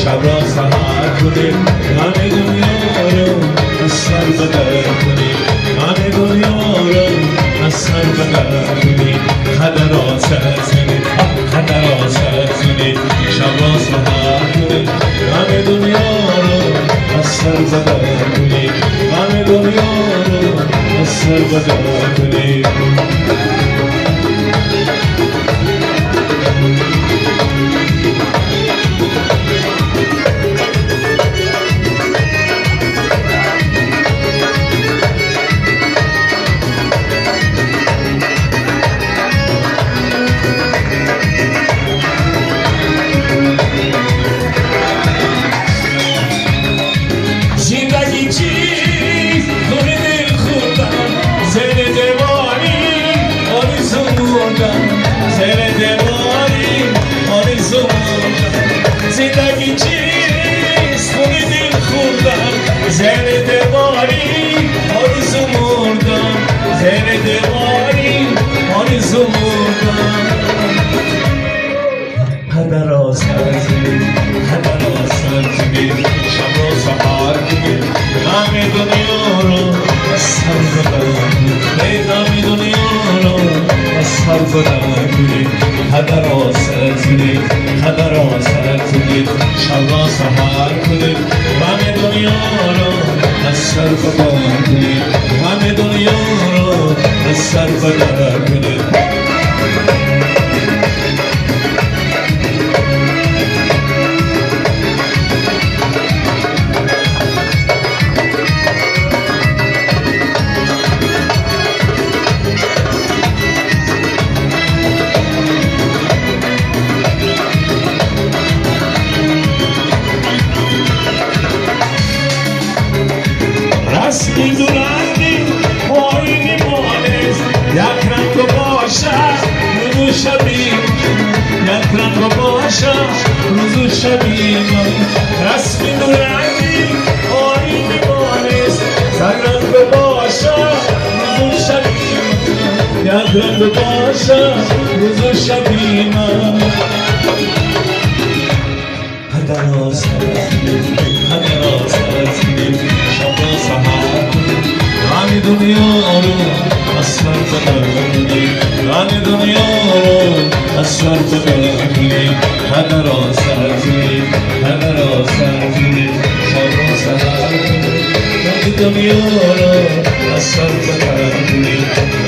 شب را سحر کنیم همه دنیا رو از سر بدر کنیم همه دنیا رو از سر بدر کنیم خدر آسر کنیم خدر آسر کنیم شب را سحر کنیم همه دنیا رو از سر بدر کنیم همه دنیا رو از سر بدر کنیم زندگی چیست خونی دل خوردم زیر دیواری آرزو مردم زیر دیواری آرزو مردم هدر آسر زمین هدر آسر زمین شب را سحر کنیم همه دنیا رو از سر بدر کنیم همه دنیا رو از سر بدر کنیم هدر آسر زمین هدر آسر زمین شب را سحر کنیم همه دنیا رو از سر بدر کنیم همه دنیا رو از سر بدر کنیم رسمی دورندی آینی مانست یک رنگ باشد روزو شبیم یک رنگ باشد روزو شبیم رسمی دورندی آینی مانست یک رنگ باشد روزو شبیم یک رنگ باشد روزو شبیم هدر آسر زمین هدر آسر زمین شب را سحر کنیم همه دنیا رو از سر بدر کنیم همه دنیا رو از سر بدر کنیم هدر آسر زمین هدر آسر زمین شب را سحر کنیم همه دنیا رو از سر بدر کنیم